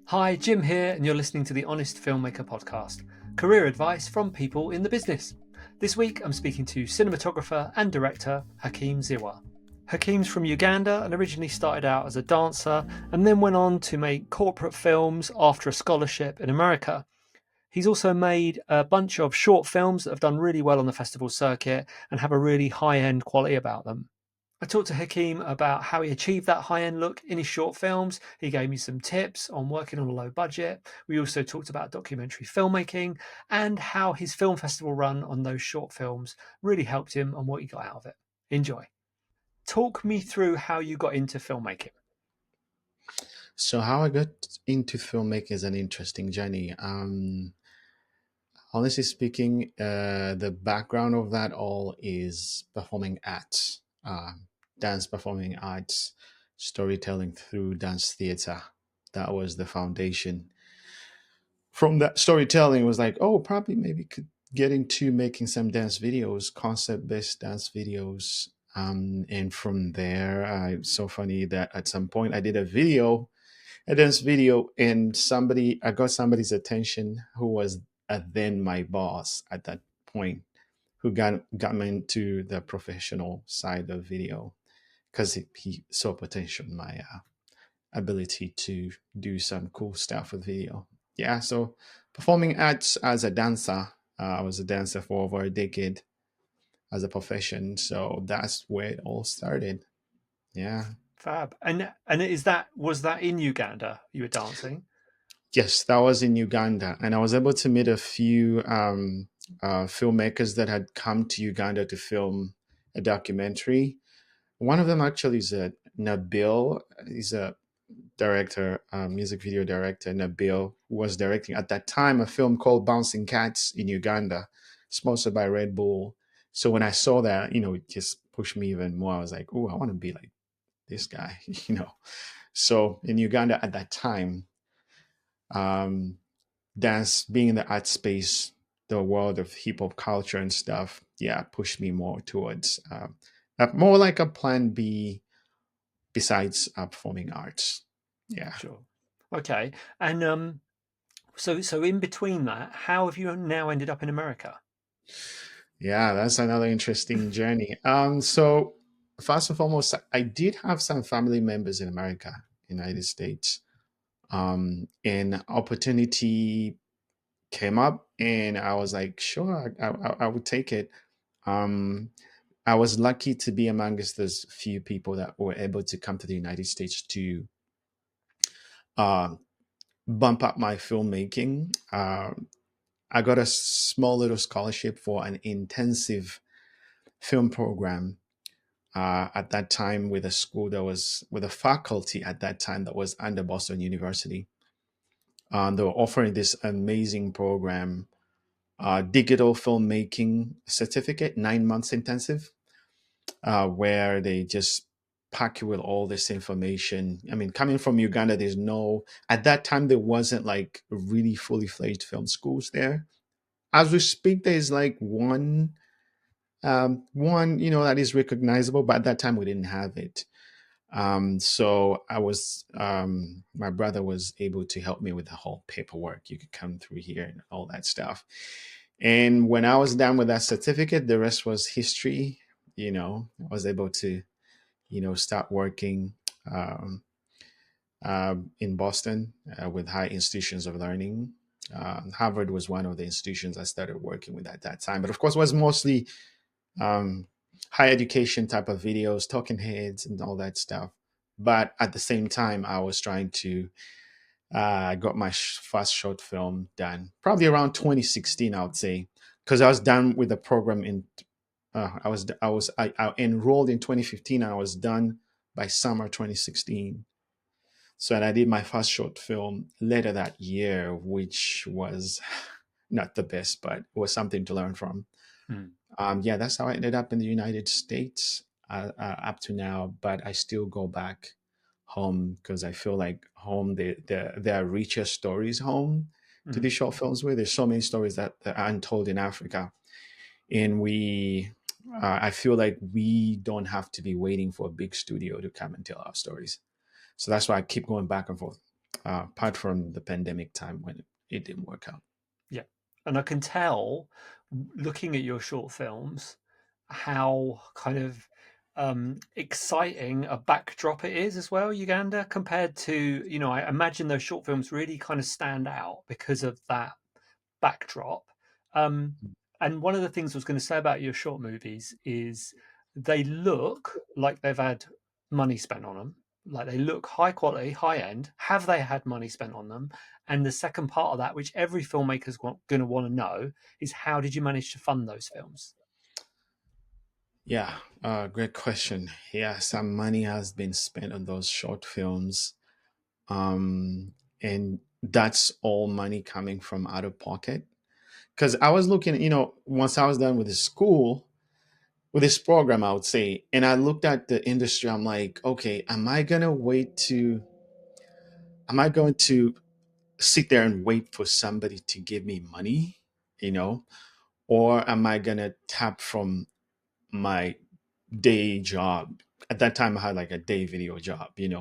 Hi, Jim here, and you're listening to the Honest Filmmaker podcast, career advice from people in the business. This week, I'm speaking to cinematographer and director Hakim Zziwa. Hakim's from Uganda and originally started out as a dancer and then went on to make corporate films after a scholarship in America. He's also made a bunch of short films that have done really well on the festival circuit and have a really high-end quality about them. I talked to Hakim about how he achieved that high-end look in his short films. He gave me some tips on working on a low budget. We also talked about documentary filmmaking and how his film festival run on those short films really helped him and what he got out of it. Enjoy. Talk me through how you got into filmmaking. So how I got into filmmaking is an interesting journey. Honestly speaking, the background of that all is performing arts, dance performing arts, storytelling through dance theater. That was the foundation. From that storytelling, it was like, oh, probably maybe could get into making some dance videos, concept-based dance videos. And from there, it's so funny that at some point I did a dance video, and I got somebody's attention who was then my boss at that point, who got me into the professional side of video because he saw potential in my ability to do some cool stuff with video. Yeah, so performing arts as a dancer, I was a dancer for over a decade as a profession, so that's where it all started. Yeah. Fab. And was that in Uganda you were dancing? Yes, that was in Uganda, and I was able to meet a few filmmakers that had come to Uganda to film a documentary. One of them actually is a Nabil. He's a director, music video director. Nabil, who was directing at that time a film called Bouncing Cats in Uganda, sponsored by Red Bull. So when I saw that, it just pushed me even more. I was like, oh, I want to be like this guy, So in Uganda at that time, um, dance, being in the art space, the world of hip hop culture and stuff, yeah, pushed me more towards more like a plan B besides performing arts. Yeah. Sure. Okay. And so in between that, how have you now ended up in America? Yeah, that's another interesting journey. So first and foremost, I did have some family members in America, United States. An opportunity came up, and I was like, sure, I would take it. Um, I was lucky to be amongst those few people that were able to come to the United States to uh, bump up my filmmaking. I got a small little scholarship for an intensive film program at that time with a school that was with a faculty at that time that was under Boston University. They were offering this amazing program, digital filmmaking certificate, 9 months intensive, where they just pack you with all this information. I mean, coming from Uganda, at that time, there wasn't like really fully fledged film schools there. As we speak, there's like one, that is recognizable, but at that time we didn't have it. So my brother was able to help me with the whole paperwork. You could come through here and all that stuff. And when I was done with that certificate, the rest was history. I was able to, start working um, in Boston with high institutions of learning. Harvard was one of the institutions I started working with at that time, but of course, was mostly um, high education type of videos, talking heads, and all that stuff. But at the same time, I was trying to. I got my first short film done, probably around 2016, I would say, because I was done with the program in. I enrolled in 2015, and I was done by summer 2016. So and I did my first short film later that year, which was not the best, but it was something to learn from. Hmm. Yeah, that's how I ended up in the United States up to now. But I still go back home because I feel like home, there are richer stories home to Hmm. these short films with. There's so many stories that aren't told in Africa. And I feel like we don't have to be waiting for a big studio to come and tell our stories. So that's why I keep going back and forth apart from the pandemic time when it didn't work out. Yeah. And I can tell, looking at your short films, how kind of exciting a backdrop it is as well, Uganda, compared to, I imagine those short films really kind of stand out because of that backdrop. Um, and one of the things I was going to say about your short movies is they look like they've had money spent on them. Like they look high quality, high end. Have they had money spent on them? And the second part of that, which every filmmaker's going to want to know, is how did you manage to fund those films? Yeah, great question. Yeah, some money has been spent on those short films, and that's all money coming from out of pocket. Because I was looking, once I was done with the school, with this program, I would say, and I looked at the industry. I'm like, okay, am I going to sit there and wait for somebody to give me money, you know, or am I gonna tap from my day job? At that time, I had like a day video job, like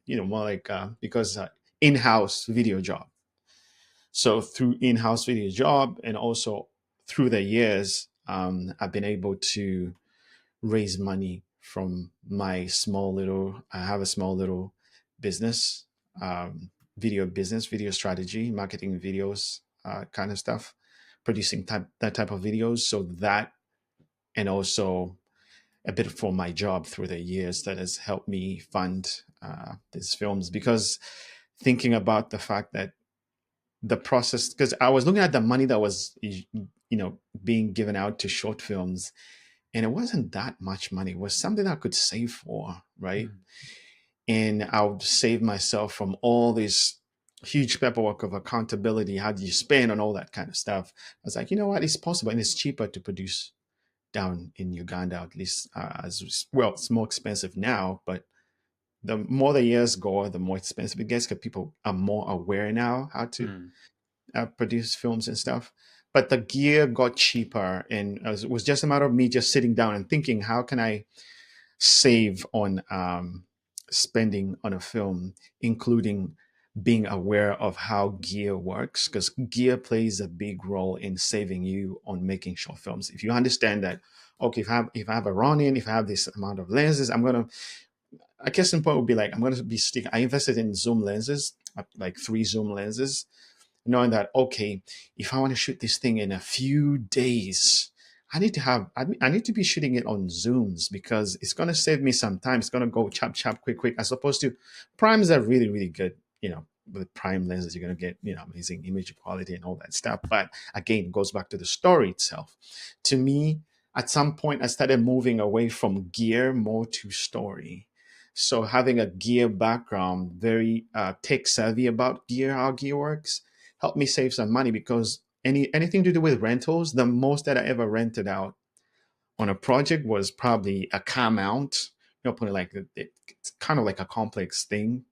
more like because in-house video job. So through in-house video job and also through the years, I've been able to raise money from my small little. I have a small little business, video business, video strategy, marketing videos, kind of stuff, producing that type of videos. So that, and also a bit for my job through the years, that has helped me fund these films. Because thinking about the fact that the process, because I was looking at the money that was being given out to short films, and it wasn't that much money. It was something I could save for, right? Mm, And I would save myself from all this huge paperwork of accountability. How do you spend on all that kind of stuff? I was like, you know what? It's possible, and it's cheaper to produce down in Uganda, at least as well. It's more expensive now, but the more the years go, the more expensive it gets, because people are more aware now how to mm, produce films and stuff. But the gear got cheaper, and it was just a matter of me just sitting down and thinking, how can I save on spending on a film, including being aware of how gear works, because gear plays a big role in saving you on making short films. If you understand that, okay, if I have a run-in, if I have this amount of lenses, I guess the point would be like, I'm gonna be sticking. I invested in zoom lenses, like 3 zoom lenses, knowing that, okay, if I want to shoot this thing in a few days, I need to be shooting it on zooms, because it's going to save me some time. It's going to go chop chop quick, as opposed to primes are really really good. With prime lenses, you're going to get amazing image quality and all that stuff. But again, it goes back to the story itself. To me, at some point, I started moving away from gear more to story. So having a gear background, very tech savvy about gear, how gear works, helped me save some money, because anything to do with rentals, the most that I ever rented out on a project was probably a car mount. Putting like it's kind of like a complex thing,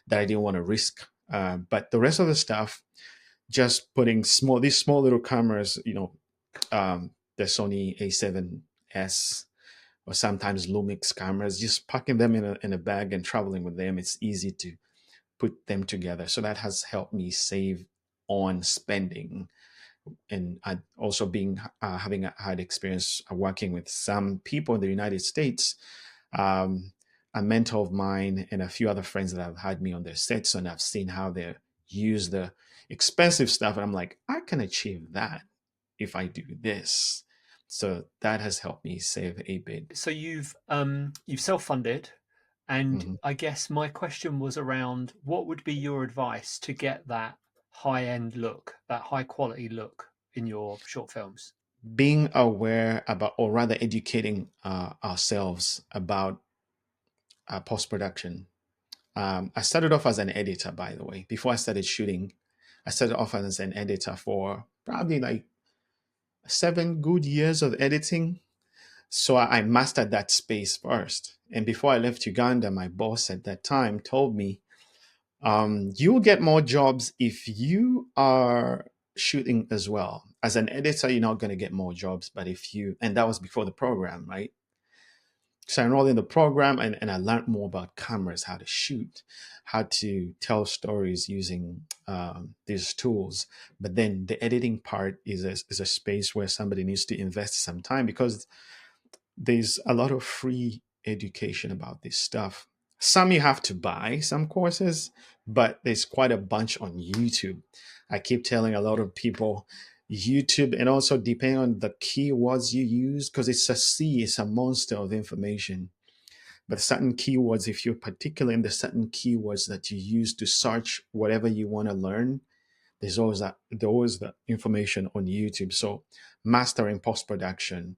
that I didn't want to risk. But the rest of the stuff, just putting these small little cameras, the Sony A7S, or sometimes Lumix cameras, just packing them in a bag and traveling with them. It's easy to put them together. So that has helped me save on spending. And I also having had experience working with some people in the United States, um, a mentor of mine and a few other friends that have had me on their sets, and I've seen how they use the expensive stuff, and I'm like, I can achieve that if I do this. So that has helped me save a bit. so you've self-funded, and Mhm. I guess my question was around what would be your advice to get that high-end look, that high quality look in your short films? Being aware about, or rather educating ourselves about post production. I started off as an editor, by the way. Before I started shooting, I started off as an editor for probably like 7 good years of editing. So I mastered that space first. And before I left Uganda, my boss at that time told me, you'll get more jobs if you are shooting as well. As an editor, you're not going to get more jobs, but and that was before the program, right? So I enrolled in the program, and I learned more about cameras, how to shoot, how to tell stories using these tools. But then the editing part is a space where somebody needs to invest some time, because there's a lot of free education about this stuff. Some you have to buy some courses, but there's quite a bunch on YouTube. I keep telling a lot of people YouTube, and also depending on the keywords you use, because it's a sea, it's a monster of information. But certain keywords, if you're particular in the certain keywords that you use to search whatever you want to learn, there's always the information on YouTube. So mastering post production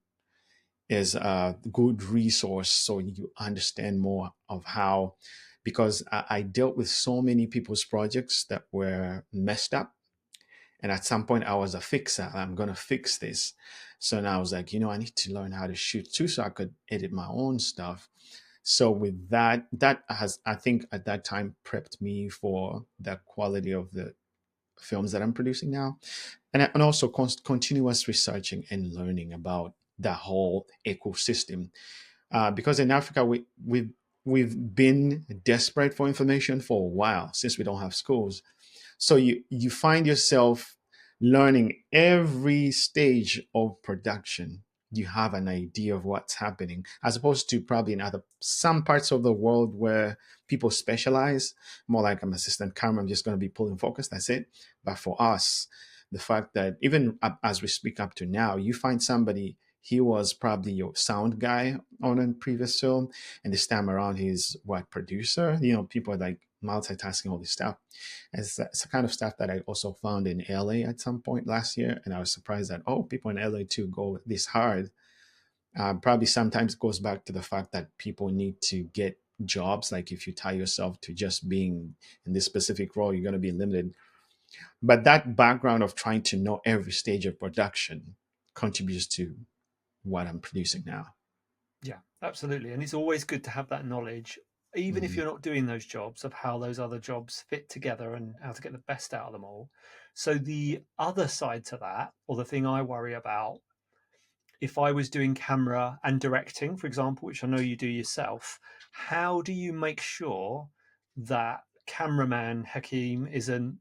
is a good resource, so you understand more of how, because I dealt with so many people's projects that were messed up, and at some point I was a fixer. I'm going to fix this. So now I was like, I need to learn how to shoot too, so I could edit my own stuff. So with that has, I think at that time, prepped me for the quality of the films that I'm producing now, and also continuous researching and learning about the whole ecosystem. Because in Africa, we've been desperate for information for a while, since we don't have schools. So you find yourself learning every stage of production. You have an idea of what's happening, as opposed to probably in other some parts of the world where people specialize more, like I'm assistant camera, I'm just going to be pulling focus, that's it. But for us, the fact that even as we speak up to now, you find somebody, he was probably your sound guy on a previous film, and this time around he's what, producer. People are like multitasking all this stuff. It's the kind of stuff that I also found in LA at some point last year, and I was surprised that, oh, people in LA too go this hard. Probably sometimes it goes back to the fact that people need to get jobs. Like if you tie yourself to just being in this specific role, you're going to be limited. But that background of trying to know every stage of production contributes to what I'm producing now. Yeah, absolutely. And it's always good to have that knowledge, even if Mm. you're not doing those jobs, of how those other jobs fit together and how to get the best out of them all. So, the other side to that, or the thing I worry about, if I was doing camera and directing, for example, which I know you do yourself, how do you make sure that cameraman Hakim isn't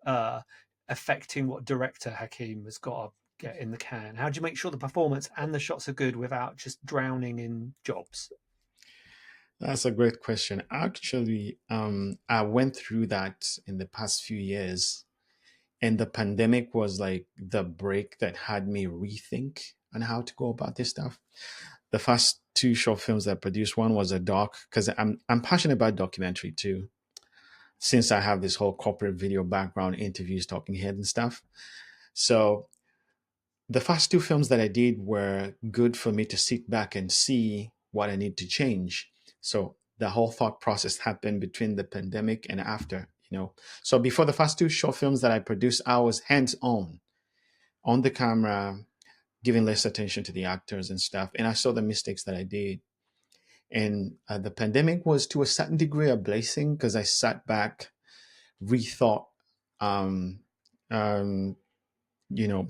uh, affecting what director Hakim has got to get in the can? How do you make sure the performance and the shots are good without just drowning in jobs? That's a great question. Actually, I went through that in the past few years, and the pandemic was like the break that had me rethink on how to go about this stuff. The first two short films that I produced, one was a doc, because I'm passionate about documentary too, since I have this whole corporate video background, interviews, talking head and stuff. So the first two films that I did were good for me to sit back and see what I need to change. So the whole thought process happened between the. And after. So before the first two short films that I produced, I was hands on the camera, giving less attention to the actors and stuff. And I saw the mistakes that I did. And the pandemic was to a certain degree a blessing, because I sat back, rethought, um, um,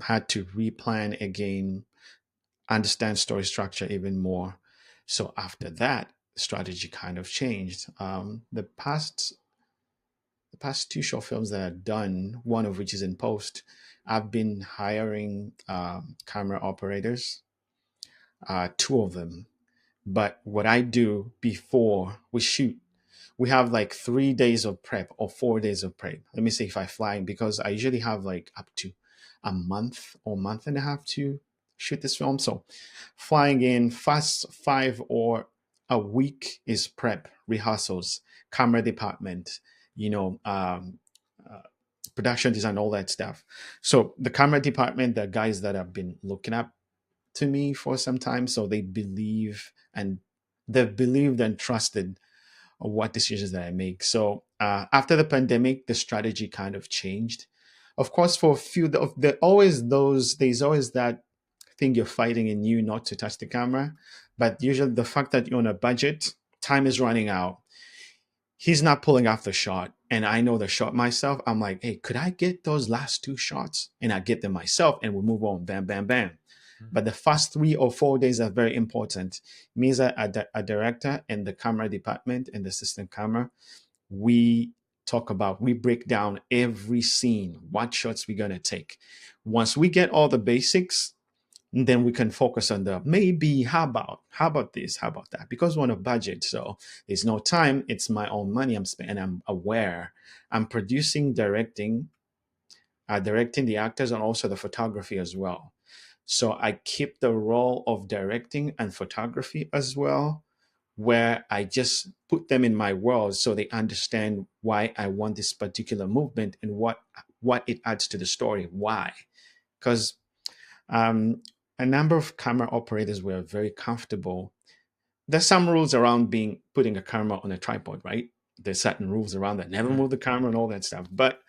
had to replan again, understand story structure even more. So after that, strategy kind of changed. The past two short films that I've done, one of which is in post, I've been hiring camera operators, two of them. But what I do before we shoot, we have like 3 days of prep or 4 days of prep. Let me say if I fly, because I usually have like up to a month or month and a half to shoot this film. So flying in first 5 or a week is prep, rehearsals, camera department, you know, um, uh, production design, all that stuff. So the camera department, the guys that have been looking up to me for some time, so they've believed and trusted what decisions that I make. So after the pandemic, the strategy kind of changed. Of course, for a few, there's always that thing you're fighting in you not to touch the camera. But usually the fact that you're on a budget, time is running out. He's not pulling off the shot, and I know the shot myself. I'm like, hey, could I get those last two shots? And I get them myself, and we move on, bam, bam, bam. But the first 3 or 4 days are very important. Me as a director and the camera department and the assistant camera, we we break down every scene, what shots we're going to take. Once we get all the basics, then we can focus on the maybe, how about this, how about that, because we're on a budget, so there's no time, it's my own money I'm spending, I'm aware I'm producing, directing the actors and also the photography as well. So I keep the role of directing and photography as well, where I just put them in my world so they understand why I want this particular movement and what it adds to the story. Why? Because um, a number of camera operators were very comfortable. There's some rules around being putting a camera on a tripod, right? There's certain rules around that. Never Mm. move the camera and all that stuff. But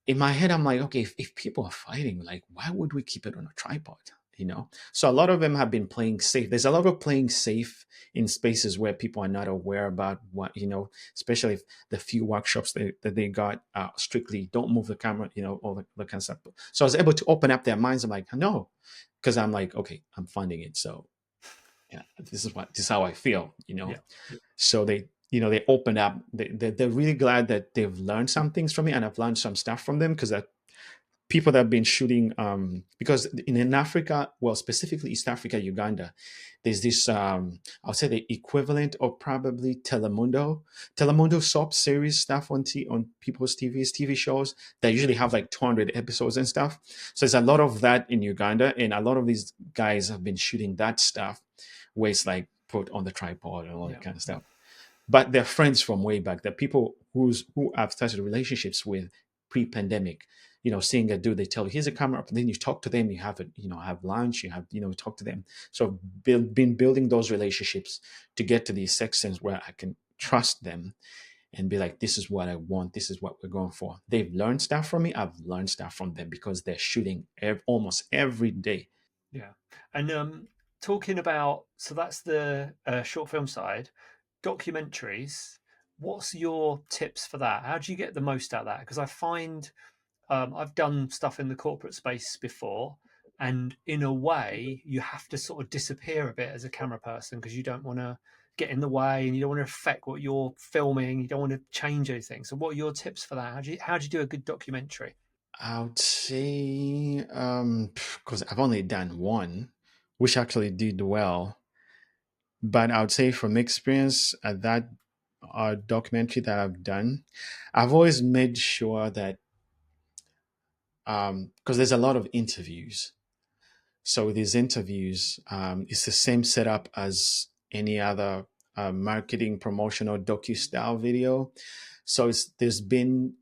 in my head, I'm like, okay, if people are fighting, like, why would we keep it on a tripod? So a lot of them have been playing safe. There's a lot of playing safe in spaces where people are not aware about especially if the few workshops that they got strictly don't move the camera, all the kind of stuff. So I was able to open up their minds. I'm like, no, because I'm like, okay, I'm funding it. So yeah, this is how I feel. Yeah. So they open up. They're really glad that they've learned some things from me, and I've learned some stuff from them, because people that have been shooting, because in Africa, well, specifically East Africa, Uganda, there's this, I'll say the equivalent of probably Telemundo soap series stuff on people's TV shows that usually have like 200 episodes and stuff. So there's a lot of that in Uganda, and a lot of these guys have been shooting that stuff where it's like put on the tripod and all that Yeah. kind of stuff. But they're friends from way back. They're people who I've started relationships with pre-pandemic. Seeing a dude, they tell you, here's a camera up, and then you talk to them, you have it, have lunch, you have, talk to them. So been building those relationships to get to these sections where I can trust them and be like, this is what I want, this is what we're going for. They've learned stuff from me, I've learned stuff from them, because they're shooting almost every day. Yeah. And talking about, so that's the short film side, documentaries. What's your tips for that? How do you get the most out of that? Because I find I've done stuff in the corporate space before, and in a way, you have to sort of disappear a bit as a camera person because you don't want to get in the way and you don't want to affect what you're filming. You don't want to change anything. So, what are your tips for that? How do you do a good documentary? I would say, because I've only done one, which actually did well. But I would say from experience at that documentary that I've done, I've always made sure that, because there's a lot of interviews. So with these interviews, it's the same setup as any other marketing promotional docu-style video. So there's been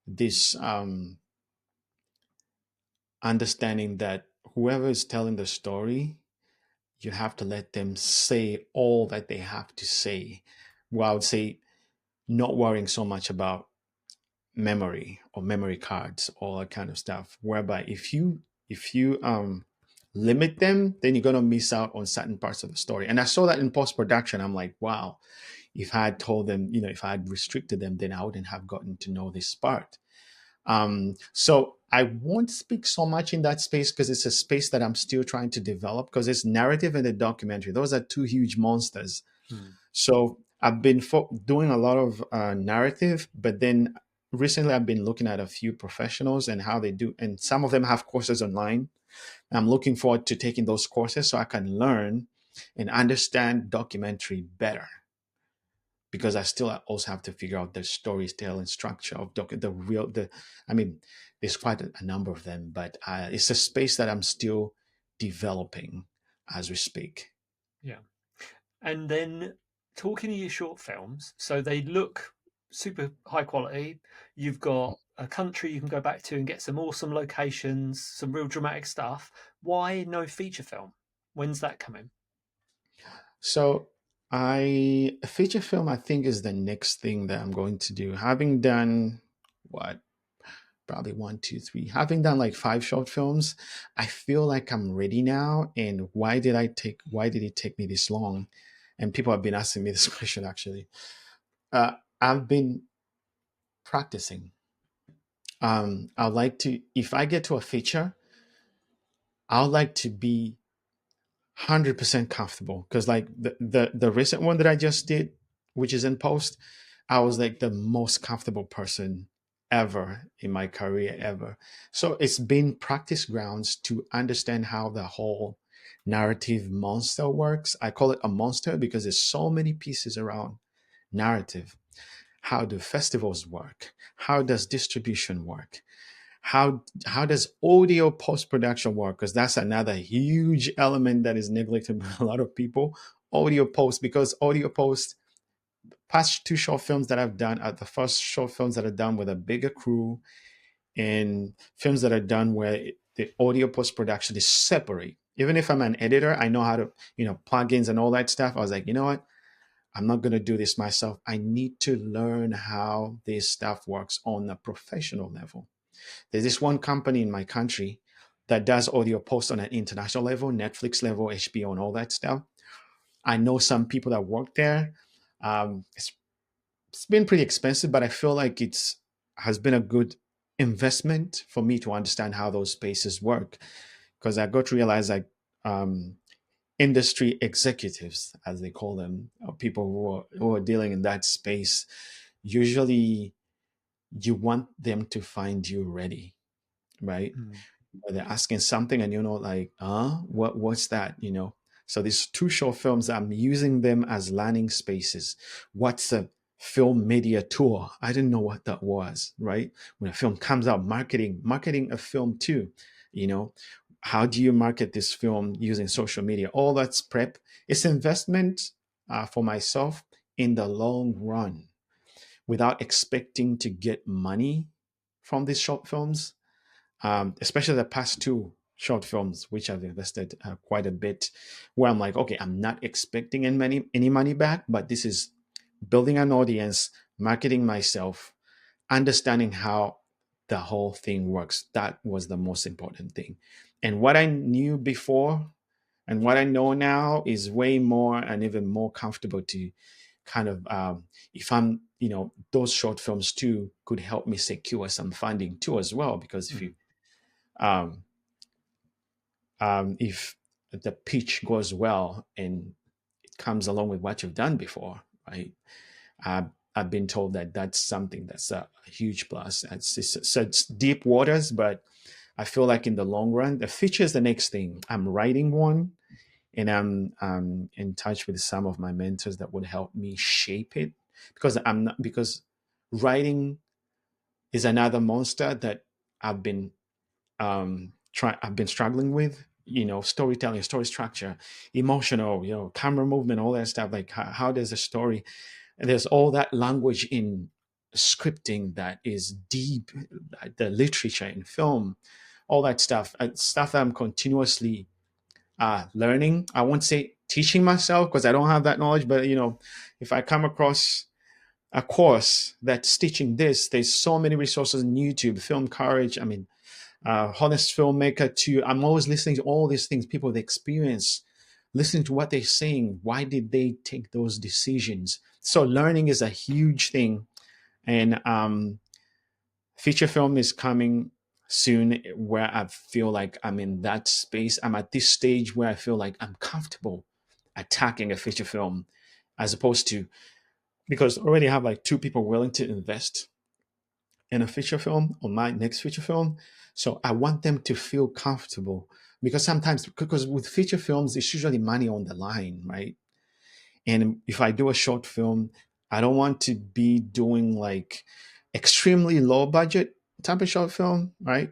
this understanding that whoever is telling the story, you have to let them say all that they have to say. Well, I would say not worrying so much about memory or memory cards, all that kind of stuff. Whereby if you limit them, then you're gonna miss out on certain parts of the story. And I saw that in post production. I'm like, wow, if I had told them, if I had restricted them, then I wouldn't have gotten to know this part. So I won't speak so much in that space because it's a space that I'm still trying to develop, because it's narrative and the documentary. Those are two huge monsters. Hmm. So I've been doing a lot of narrative, but then recently I've been looking at a few professionals and how they do, and some of them have courses online. I'm looking forward to taking those courses so I can learn and understand documentary better, because I still also have to figure out the storytelling structure of I mean, there's quite a number of them, but it's a space that I'm still developing as we speak. Yeah. And then talking to your short films, so they look super high quality. You've got a country you can go back to and get some awesome locations, some real dramatic stuff. Why no feature film? When's that coming? So a feature film, I think, is the next thing that I'm going to do. Having done what, probably one, two, three, having done like 5 short films, I feel like I'm ready now. And why did it take me this long? And people have been asking me this question actually. I've been practicing. I like to, if I get to a feature, I would like to be 100% comfortable, because like the recent one that I just did, which is in post, I was like the most comfortable person ever in my career ever. So it's been practice grounds to understand how the whole narrative monster works. I call it a monster because there's so many pieces around narrative. How do festivals work? How does distribution work? How does audio post production work? Because that's another huge element that is neglected by a lot of people. Audio post, because audio post, past two short films that I've done are the first short films that are done with a bigger crew, and films that are done where the audio post production is separate. Even if I'm an editor, I know how to, plugins and all that stuff. I was like, you know what? I'm not going to do this myself. I need to learn how this stuff works on a professional level. There's this one company in my country that does audio post on an international level, Netflix level, HBO, and all that stuff. I know some people that work there. It's been pretty expensive, but I feel like it's has been a good investment for me to understand how those spaces work, because I got to realize like um, industry executives, as they call them, or people who are dealing in that space, usually you want them to find you ready, right? Mm. Or they're asking something and like, what's that, so these two short films, I'm using them as learning spaces. What's a film media tour? I didn't know what that was, right? When a film comes out, marketing a film too, you know how do you market this film using social media? All that's prep. It's investment for myself in the long run, without expecting to get money from these short films, especially the past two short films, which I've invested quite a bit, where I'm like, okay, I'm not expecting any money back, but this is building an audience, marketing myself, understanding how the whole thing works. That was the most important thing. And what I knew before and what I know now is way more and even more comfortable to kind of, if I'm, those short films too could help me secure some funding too as well. Because Mm. um, if the pitch goes well and it comes along with what you've done before, right? I've been told that that's something that's a huge plus. So it's deep waters, but I feel like in the long run, the feature is the next thing. I'm writing one, and I'm in touch with some of my mentors that would help me shape it, because writing is another monster that I've been I've been struggling with, storytelling, story structure, emotional, camera movement, all that stuff. Like how does a story, and there's all that language in scripting that is deep, the literature in film, all that stuff that I'm continuously learning. I won't say teaching myself because I don't have that knowledge, but if I come across a course that's teaching this, there's so many resources on YouTube, Film Courage. I mean, honest filmmaker too. I'm always listening to all these things, people with experience, listening to what they're saying. Why did they take those decisions? So learning is a huge thing. And feature film is coming soon, where I feel like I'm in that space. I'm at this stage where I feel like I'm comfortable attacking a feature film, as opposed to, because I already have like two people willing to invest in a feature film or my next feature film. So I want them to feel comfortable, because sometimes, because with feature films, it's usually money on the line, right? And if I do a short film, I don't want to be doing like extremely low budget type of short film, right?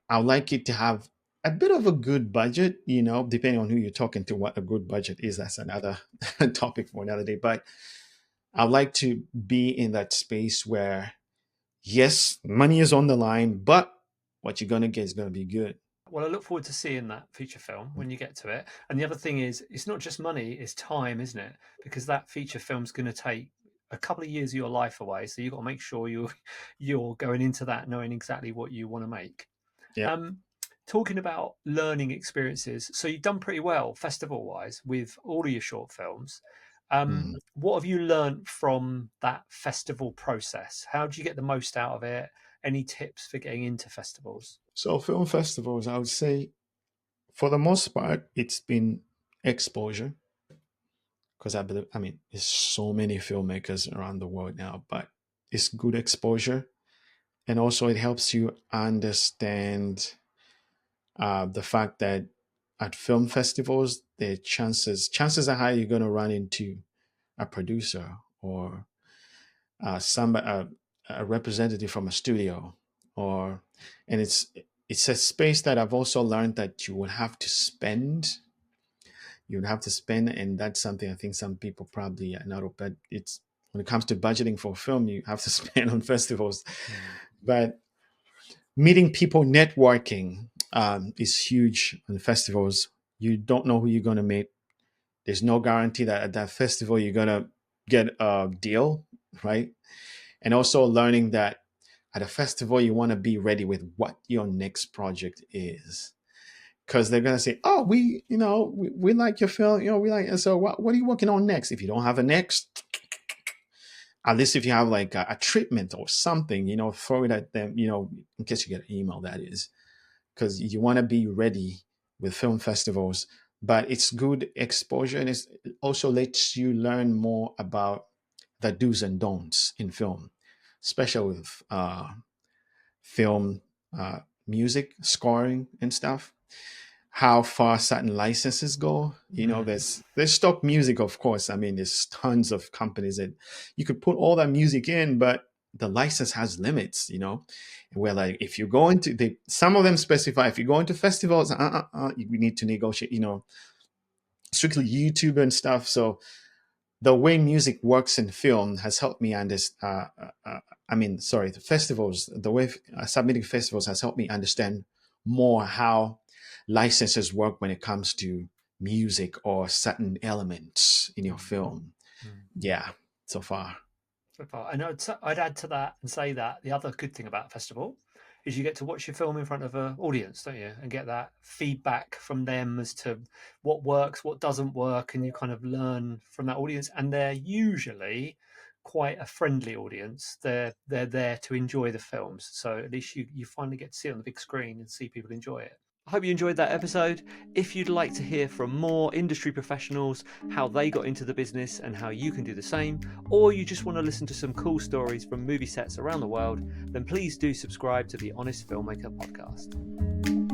I would like it to have a bit of a good budget, depending on who you're talking to, what a good budget is. That's another topic for another day. But I'd like to be in that space where, yes, money is on the line, but what you're going to get is going to be good. Well, I look forward to seeing that feature film when you get to it. And the other thing is, it's not just money, it's time, isn't it? Because that feature film's going to take a couple of years of your life away. So you've got to make sure you're going into that knowing exactly what you want to make. Yep. Um, Talking about learning experiences, so you've done pretty well festival wise with all of your short films. Mhm. What have you learned from that festival process? How do you get the most out of it? Any tips for getting into festivals? So, film festivals, I would say For the most part, it's been exposure because I believe, I mean, there's so many filmmakers around the world now, but it's good exposure. And also, it helps you understand the fact that at film festivals, the chances are high you're going to run into a producer or a representative from a studio, or and it's a space that I've also learned that you would have to spend, and that's something I think some people probably are not. But it's when it comes to budgeting for a film, you have to spend on festivals. But meeting people, networking is huge on festivals. You don't know who you're going to meet. There's no guarantee that at that festival you're going to get a deal, right? And also learning that at a festival you want to be ready with what your next project is, because they're going to say, oh, we like your film, we like, so what are you working on next? If you don't have a next, at least if you have like a treatment or something, throw it at them, in case you get an email, that is, because you want to be ready with film festivals. But it's good exposure, and it also lets you learn more about the do's and don'ts in film, especially with film music scoring and stuff. How far certain licenses go. There's stock music, of course. I mean, there's tons of companies that you could put all that music in, but the license has limits. Where like if you go into some of them specify if you go into festivals, we need to negotiate. Strictly YouTube and stuff. So the way music works in film has helped me understand. The festivals, the way submitting festivals has helped me understand more how licenses work when it comes to music or certain elements in your film. Yeah, so far. So far. And I'd add to that and say that the other good thing about a festival is you get to watch your film in front of an audience, don't you? And get that feedback from them as to what works, what doesn't work, and you kind of learn from that audience. And they're usually quite a friendly audience. They're there to enjoy the films. So at least you finally get to see it on the big screen and see people enjoy it. I hope you enjoyed that episode. If you'd like to hear from more industry professionals, how they got into the business and how you can do the same, or you just want to listen to some cool stories from movie sets around the world, then please do subscribe to the Honest Filmmaker podcast.